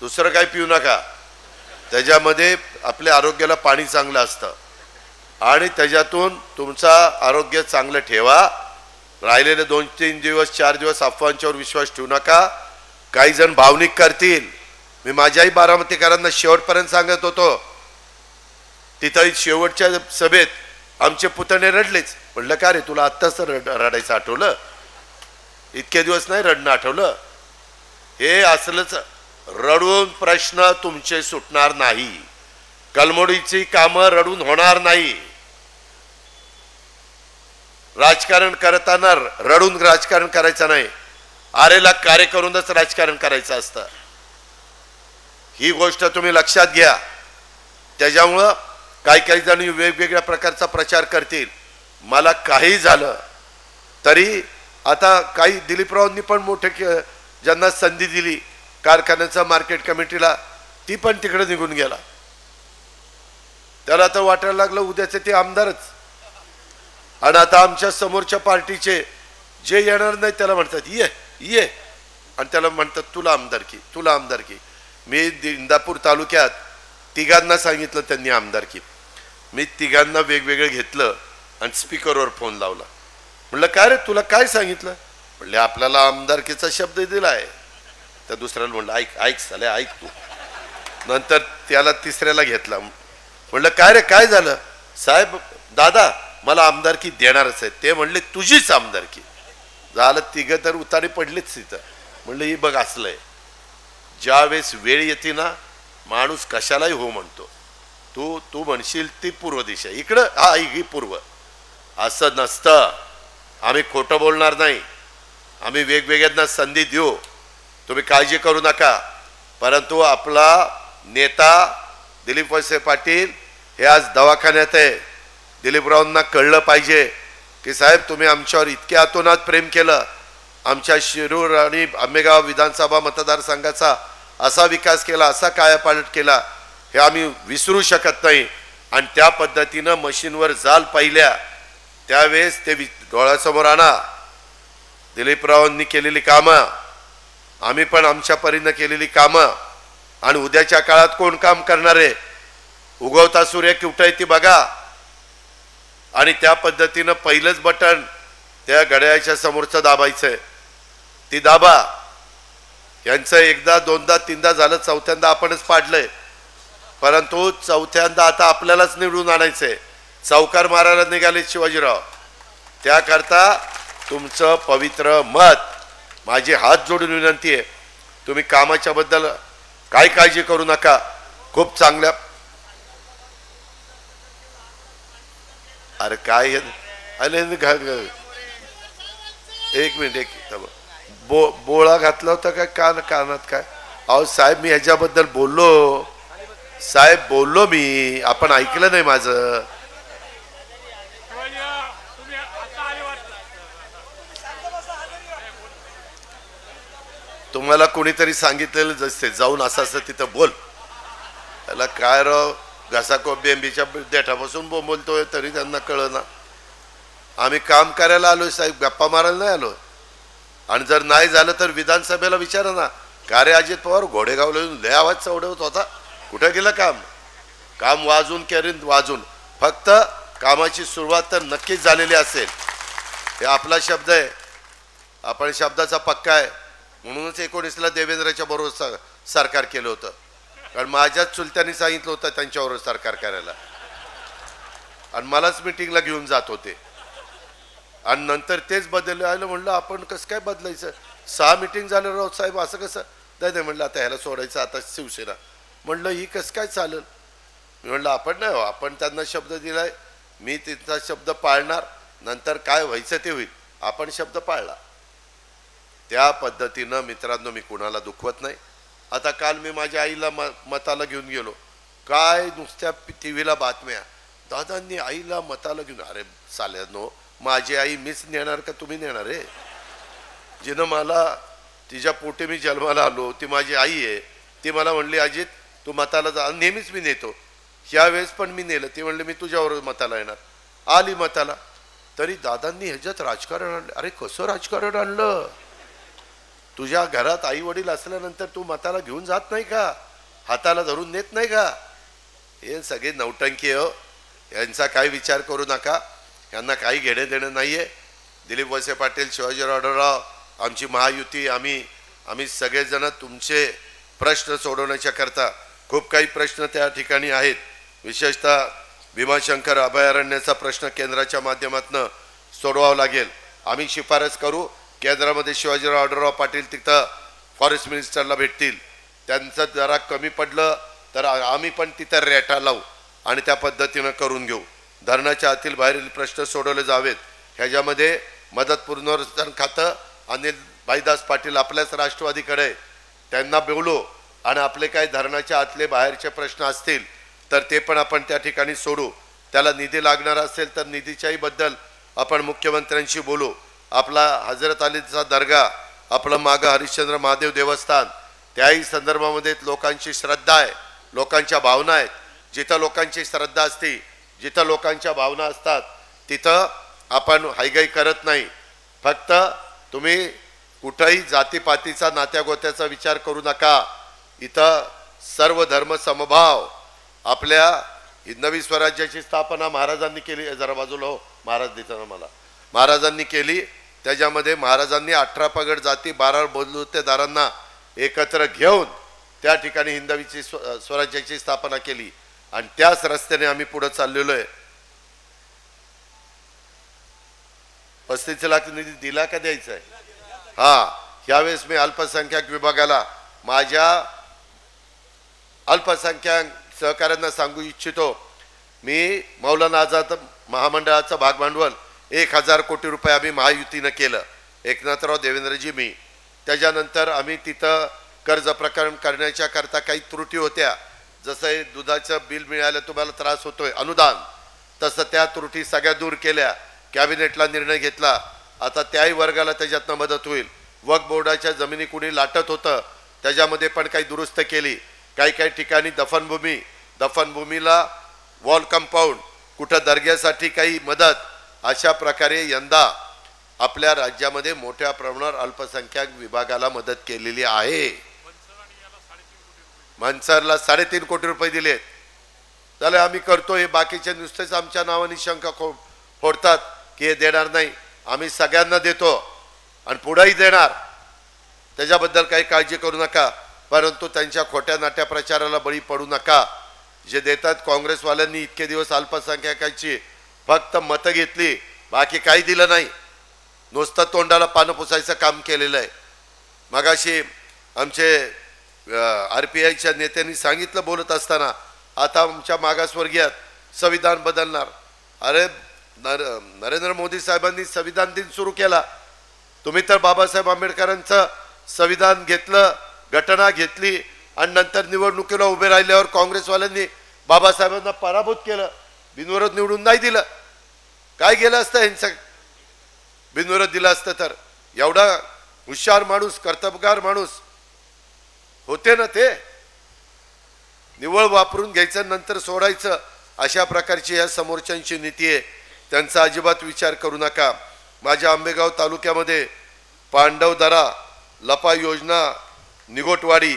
दुसरं काही पिऊ नका. त्याच्यामध्ये आपल्या आरोग्याला पाणी चांगलं असतं आणि त्याच्यातून तुमचा आरोग्य चांगलं ठेवा. राहिलेले 2-3 दिवस 4 दिवस अफवांच्यावर विश्वास ठेवू नका. काही जण भावनिक करतील. मी माझ्याही बारामतीकरांना शेवटपर्यंत सांगत होतो. तिथं शेवटच्या सभेत आमचे पुतणे रडलेच. म्हणलं का रे तुला आत्ताच रडायचं आठवलं? इतके दिवस नाही रडणं आठवलं? हे असलंच. रडून प्रश्न तुमचे सुटणार नाही. कलमोडीची कामं रडून होणार नाही. राजकारण करताना रडून राजकारण करायचं नाही. आरेला कार्य करूनच राजकारण करायचं असतं. ही गोष्ट तुम्ही लक्षात घ्या. त्याच्यामुळं काही जण वेगवेगळ्या प्रकारचा प्रचार करतील. मला काही झालं तरी आता काही दिलीपरावांनी पण मोठे ज्यांना संधी दिली कारखान्याचा मार्केट कमिटीला, ती पण तिकडे निघून गेला. त्याला तर वाटायला लागलं उद्याचे ते आमदारच. आणि आता आमच्या समोरच्या पार्टीचे जे येणार नाही त्याला म्हणतात ये ये, आणि त्याला म्हणतात तुला आमदारकी, तुला आमदारकी. मी इंदापूर तालुक्यात 3घांना सांगितलं त्यांनी आमदारकी. मी 3घांना वेगवेगळं घेतलं आणि स्पीकरवर फोन लावला. म्हणलं काय रे तुला काय सांगितलं? म्हणले आपल्याला आमदारकीचा शब्द दिलाय. त्या दुसऱ्याला म्हणलं ऐक ऐक साले ऐक तू. नंतर त्याला 3ऱ्याला घेतला. म्हणलं काय रे काय झालं? साहेब दादा मला आमदारकी देणारच आहे. ते म्हणले तुझीच आमदारकी. झालं 3घं तर उतारी पडलीच तिथं. म्हणलं ही बघ असलंय. ज्यावेळेस वेळ येते ना माणूस कशालाही हो म्हणतो. तू म्हणशील ती पूर्व दिशा, इकडं हा ही पूर्व. असं नसतं. आम्ही खोटं बोलणार नाही. आम्ही वेगवेगळ्यांना संधी देऊ, तुम्ही काळजी करू नका. परंतु आपला नेता दिलीप वळसे पाटील हे आज दवाखान्यात आहे. दिलीपरावांना कळलं पाहिजे की साहेब तुम्ही आमच्यावर इतक्या अतोनात प्रेम केलं. आमच्या शिरूर आणि आंबेगाव विधानसभा मतदारसंघाचा असा विकास केला, असा कायापालट केला, हे आम्ही विसरू शकत नाही. आणि त्या पद्धतीनं मशीनवर जाल पाहिल्या त्यावेळेस ते डोळ्यासमोर आणा. दिलीपरावांनी केलेली कामं, आम्ही पण आमच्या परीनं केलेली कामं, आणि उद्याच्या काळात कोण काम करणार आहे? उगवता सूर्य कुठं आहे ती बघा. आणि त्या पद्धतीनं पहिलंच बटन त्या घड्याळाच्या समोरचं दाबायचंय. ती दाबा. यांचं 1दा 2दा 3दा झालं, 4थ्यांदा आपणच पाडलंय. परंतु 4थ्यांदा आता आपल्यालाच निवडून आणायचंय. चौकार मारायला निघाले शिवाजीराव. त्याकरता तुमचं पवित्र मत, माझी हात जोडून विनंती आहे, तुम्ही कामाच्या बद्दल काय काळजी करू नका. खूप चांगल्या. अरे काय अरे एक मिनिट बोळा घातला होता काय कानात काय? अहो साहेब मी ह्याच्याबद्दल बोललो. साहेब बोललो मी, आपण ऐकलं नाही माझं. तुम्हाला कोणीतरी सांगितलेलं जसे जाऊन असं तिथं बोल. त्याला काय राव घसा बेंबीच्या देठापासून बोलतोय तरी त्यांना कळना. आम्ही काम करायला आलोय साहेब, गप्पा मारायला नाही आलो. आणि जर नाही झालं तर विधानसभेला विचारा ना, का रे अजित पवार घोडेगावला लय आवाज चढवत होता, कुठं गेलं काम? काम वाजून करीन वाजून. फक्त कामाची सुरुवात तर नक्कीच झालेली असेल. हे आपला शब्द आहे, आपण शब्दाचा पक्का आहे. म्हणूनच 19ला देवेंद्रच्या बरोबर सरकार केलं होतं, कारण माझ्याच चुलत्यांनी सांगितलं होतं त्यांच्याबरोबर सरकार करायला आणि मलाच मिटिंगला घेऊन जात होते. आणि नंतर तेच बदललं आलं. म्हणलं आपण कसं काय बदलायचं, 6 मिटिंग झालं राऊत साहेब, असं कसं नाही. म्हणलं आता ह्याला सोडायचं, आता शिवसेना. म्हणलं ही कसं काय चालेल. मी म्हणलं आपण नाही, आपण त्यांना शब्द दिलाय, मी त्यांचा शब्द पाळणार, नंतर काय व्हायचं ते होईल. आपण शब्द पाळला. त्या पद्धतीनं मित्रांनो मी कुणाला दुखवत नाही. आता काल मी माझ्या आईला मताला घेऊन गेलो, काय नुसत्या टीव्हीला बातम्या, दादांनी आईला मताला घेऊन. अरे साल्यानो, माझी आई मीच नेणार का तुम्ही नेणार आहे? जिनं मला, तिच्या पोटी मी जन्माला आलो, ती माझी आई आहे. ती मला म्हणली अजित तू मताला जा, नेहमीच मी नेतो, ह्यावेळेस पण मी नेलं. ती म्हणली मी तुझ्यावर मताला येणार. आली मताला. तरी दादांनी ह्याच्यात राजकारण आणलं. अरे कसं राजकारण आणलं? तुझ्या घरात आई वडील असल्यानंतर तू मताला घेऊन जात नाही का, हाताला धरून नेत नाही का? हे सगळे नौटंकी हो, यांचा काही विचार करू नका. यांना काही घेणं देणं नाही आहे. दिलीप वळसे पाटील, शिवाजीराव आढळराव, आमची महायुती, आम्ही सगळेजण तुमचे प्रश्न सोडवण्याच्या करता खूप काही प्रश्न त्या ठिकाणी आहेत. विशेषतः भीमाशंकर अभयारण्याचा प्रश्न केंद्राच्या माध्यमातून सोडवावा लागेल. आम्ही शिफारस करू, केंद्रामध्ये शिवाजीराव आढळराव पाटील तिथं फॉरेस्ट मिनिस्टरला भेटतील. त्यांचं जरा कमी पडलं तर आम्ही पण तिथं रेटा लावू आणि त्या पद्धतीनं करून घेऊ. धरणाच्या आतील बाहेरील प्रश्न सोडवले जावेत. ह्याच्यामध्ये मदत पुनर्वसन खातं अनिल भाईदास पाटील आपल्याच राष्ट्रवादीकडे, त्यांना बोलू आणि आपले काही धरणाच्या आतले बाहेरचे प्रश्न असतील तर ते पण आपण त्या ठिकाणी सोडू. त्याला निधी लागणार असेल तर निधीच्याही बद्दल आपण मुख्यमंत्र्यांशी बोलू. आपला हजरत अलीचा दर्गा, आपलं मागं हरिश्चंद्र महादेव देवस्थान, त्याही संदर्भामध्ये लोकांची श्रद्धा आहे, लोकांच्या भावना आहेत. जिथं लोकांची श्रद्धा असते, जिथं लोकांच्या भावना असतात, तिथं आपण हायगाई करत नाही. फक्त तुम्ही कुठंही जातीपातीचा नात्यागोत्याचा विचार करू नका. इथं सर्व धर्म समभाव. आपल्या नवी स्वराज्याची स्थापना महाराजांनी केली. जरा बाजूला हो, महाराज देताना मला, महाराजांनी केली. त्याच्यामध्ये महाराजांनी 18 पगड जाती 12 बलुतेदारांना एकत्र घेऊन त्या ठिकाणी हिंदवीची स्वराज्याची स्थापना केली आणि त्याच रस्त्याने आम्ही पुढे चाललेलो आहे. 35 लाख निधी दिला का द्यायचा आहे? हा, यावेळेस मी अल्पसंख्याक विभागाला माझ्या अल्पसंख्याक सहकाऱ्यांना सांगू इच्छितो, मी मौलाना आझाद महामंडळाचं भागभांडवल 1000 कोटी रुपये आम्ही महायुतीनं केलं, एकनाथराव देवेंद्रजी मी. त्याच्यानंतर आम्ही तिथं कर्ज प्रकरण करण्याच्या करता काही त्रुटी होत्या. जसं दुधाचं बिल मिळालं तुम्हाला त्रास होतोय अनुदान, तसं त्या त्रुटी सगळ्या दूर केल्या. कॅबिनेटला निर्णय घेतला, आता त्याही वर्गाला त्याच्यातनं मदत होईल. वक्फ बोर्डाच्या जमिनी कुणी लाटत होतं त्याच्यामध्ये पण काही दुरुस्त केली. काही ठिकाणी दफनभूमीला वॉल कंपाऊंड, कुठं दर्ग्यासाठी काही मदत, अशा प्रकारे यंदा आपल्या राज्यामध्ये मोठ्या प्रमाणावर अल्पसंख्याक विभागाला मदत केलेली आहे. मनसरला 3.5 कोटी रुपये दिलेत. त्याला आम्ही करतोय. बाकीचे नुसतेच आमच्या नावाने शंका फोडतात की हे देणार नाही. आम्ही सगळ्यांना देतो आणि पुढेही देणार, त्याच्याबद्दल काही काळजी करू नका. परंतु त्यांच्या खोट्या नाट्या प्रचाराला बळी पडू नका. जे देतात, काँग्रेसवाल्यांनी इतके दिवस अल्पसंख्याकांची फक्त मतं घेतली, बाकी काही दिलं नाही. नुसतं तोंडाला पानं पुसायचं काम केलेलं आहे. मगाशी आमचे RPIच्या नेत्यांनी सांगितलं बोलत असताना, आता आमच्या मागासवर्गीयात संविधान बदलणार. अरे नरेंद्र मोदी साहेबांनी संविधान दिन सुरू केला. तुम्ही तर बाबासाहेब आंबेडकरांचं संविधान घेतलं, घटना घेतली आणि नंतर निवडणुकीला उभे राहिल्यावर काँग्रेसवाल्यांनी बाबासाहेबांना पराभूत केलं, बिनविरोध निवडून नाही दिलं. काय गेलं असतं यांचं? बिनविरोध दिलं असतं तर एवढा हुशार माणूस, कर्तबगार माणूस होते ना ते. निवळ वापरून घ्यायचं नंतर सोडायचं, अशा प्रकारची या समोरच्यांची नीती आहे. त्यांचा अजिबात विचार करू नका. माझ्या आंबेगाव तालुक्यामध्ये पांडवदरा, लपा योजना, निगोटवाडी,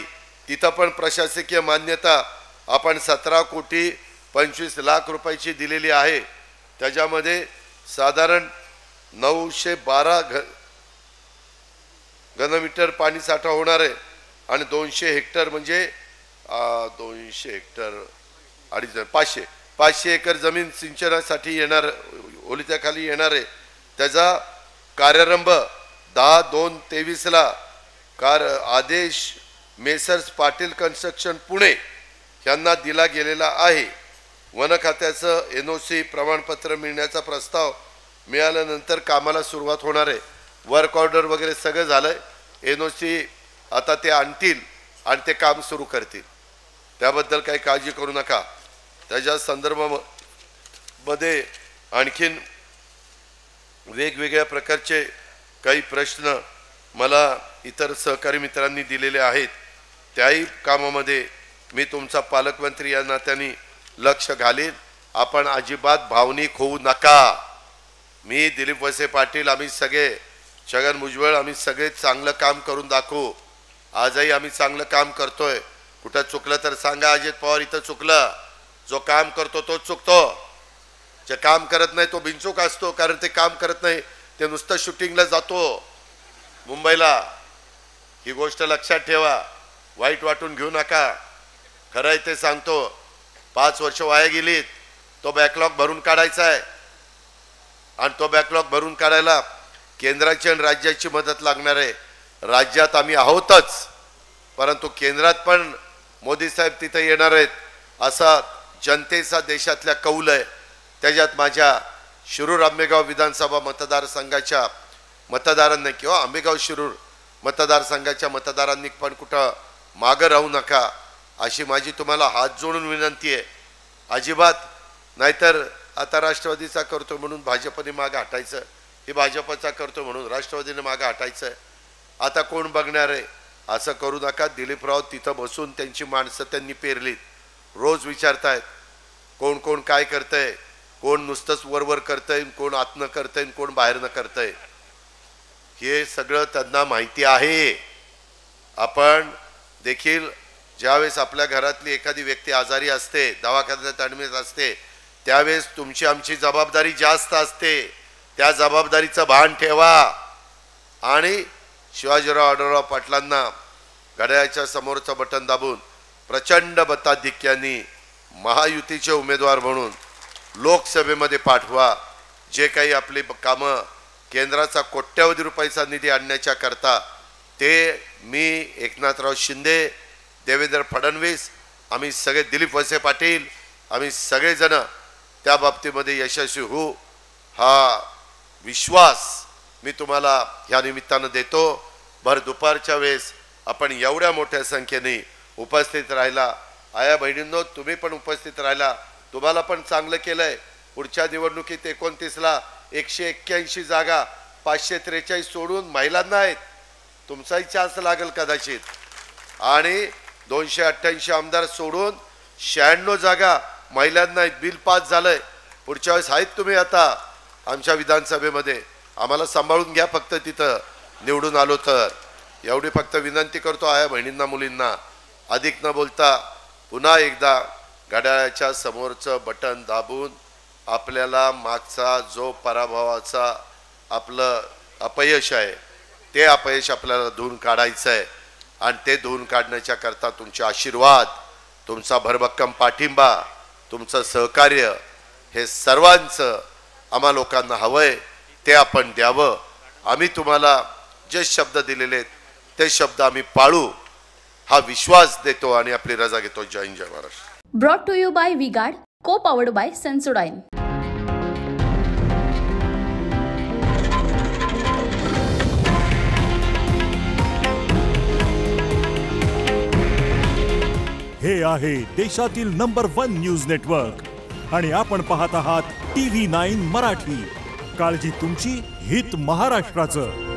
तिथं पण प्रशासकीय मान्यता आपण 17 कोटी 25 लाख रुपयाची दिलेली आहे. त्याच्यामध्ये साधारण 912 घनमीटर पाणी साठा होणार आहे आणि 200 हेक्टर म्हणजे 200 हेक्टर 500 एकर जमीन सिंचनासाठी येणार, ओलिताखाली येणार आहे. त्याचा कार्यारंभ 10/2/23 आदेश मेसर्स पाटील कन्स्ट्रक्शन पुणे यांना दिला गेलेला आहे. वन खात्याचं NOC प्रमाणपत्र मिळण्याचा प्रस्ताव मिळाल्यानंतर कामाला सुरुवात होणार आहे. वर्क ऑर्डर वगैरे सगळं झालंय. NOC आता ते आणतील आणि ते काम सुरू करतील. त्याबद्दल काही काळजी करू नका. त्याच्या संदर्भामध्ये आणखीन वेगवेगळ्या प्रकारचे काही प्रश्न मला इतर सहकारी मित्रांनी दिलेले आहेत. त्याही कामामध्ये मी तुमचा पालकमंत्री या नात्याने लक्ष घालीन. आपण अजिबात भावनिक होऊ नका. मी दिलीप वळसे पाटील, आम्ही सगळे, छगन भुजबळ, आम्ही सगळे चांगलं काम करून दाखवू. आजही आम्ही चांगलं काम करतोय. कुठं चुकलं तर सांगा. अजित पवार इथं चुकलं. जो काम करतो तो चुकतो, जे काम करत नाही तो बिनचूक असतो. कारण ते काम करत नाही, ते नुसतं शूटिंगला जातो मुंबईला. ही गोष्ट लक्षात ठेवा. वाईट वाटून घेऊ नका. खरं आहे ते सांगतो. 5 वर्ष वाया गेलीत. तो बॅकलॉग भरून काढायचा आहे आणि तो बॅकलॉग भरून काढायला केंद्राची आणि राज्याची मदत लागणार आहे. राज्यात आम्ही आहोतच, परंतु केंद्रात पण मोदी साहेब तिथे येणार आहेत असा जनतेचा देशातल्या कौल आहे. त्याच्यात माझ्या शिरूर आंबेगाव विधानसभा मतदारसंघाच्या मतदारांनी किंवा आंबेगाव शिरूर मतदारसंघाच्या मतदारांनी पण कुठं मागं राहू नका अशी माझी तुम्हाला हात जोडून विनंती आहे. अजिबात. नाहीतर आता राष्ट्रवादीचा करतो म्हणून भाजपने मागं हटायचं, ही भाजपचा करतो म्हणून राष्ट्रवादीने मागं हटायचं. आता कोण बघणार आहे? असं करू नका. दिलीपराव तिथं बसून त्यांची माणसं त्यांनी पेरलीत. रोज विचारतायत कोण कोण काय करतंय, कोण नुसतंच वरवर करतंय, कोण आतनं करतंय, कोण बाहेरनं करतंय. हे सगळं त्यांना माहिती आहे. आपण देखील ज्यावेळेस आपल्या घरातली एखादी व्यक्ती आजारी असते, दवाखान्यात ॲडमिट असते, त्यावेळेस तुमची आमची जबाबदारी जास्त असते. त्या जबाबदारीचं भान ठेवा. आणि शिवाजीराव आढळराव पाटलांना घड्याळाच्या समोरचं बटन दाबून प्रचंड मताधिक्याने महायुतीचे उमेदवार म्हणून लोकसभेमध्ये पाठवा. जे काही आपली कामं केंद्राचा कोट्यवधी रुपयाचा निधी आणण्याच्या करता ते मी, एकनाथराव शिंदे, देवेंद्र फडणवीस, आम्ही सगळे, दिलीप वळसे पाटील, आम्ही सगळेजण त्या बाबतीमध्ये यशस्वी होऊ हा विश्वास मी तुम्हाला ह्या निमित्तानं देतो. भर दुपारच्या वेळेस आपण एवढ्या मोठ्या संख्येने उपस्थित राहिला. आया बहिणींनो, तुम्ही पण उपस्थित राहिला. तुम्हाला पण चांगलं केलंय. पुढच्या निवडणुकीत 29ला 181 जागा 543 सोडून महिलांना आहेत. तुमचाही चान्स लागेल कदाचित. आणि 288 आमदार सोडून 96 जागा महिलांना आहेत. बिल पास झालंय. पुढच्या वेळेस आहेत तुम्ही आता आमच्या विधानसभेमध्ये. आम्हाला सांभाळून घ्या फक्त तिथं निवडून आलो तर. एवढी फक्त विनंती करतो आया बहिणींना, मुलींना. अधिक न बोलता पुन्हा एकदा घड्याळाच्या समोरचं बटन दाबून आपल्याला मागचा जो पराभवाचा आपलं अपयश आहे ते अपयश आपल्याला धुवून काढायचं आहे. आणि ते धुवून काढण्याच्या करता तुमचे आशीर्वाद, तुमचा भरभक्कम पाठिंबा, तुमचं सहकार्य हे सर्वांचं आम्हा लोकांना हवंय. ते आपण द्यावं. आम्ही तुम्हाला जे शब्द दिलेले आहेत ते शब्द आम्ही पाळू हा विश्वास देतो आणि आपली रजा घेतो. Jai Hind, Jai Maharashtra. Brought to you by V-Guard, co powered bye Sensodyne. हे आहे देशातील नंबर 1 न्यूज नेटवर्क आणि आपण पाहत आहात TV9 मराठी. काळजी तुमची, हित महाराष्ट्राचं.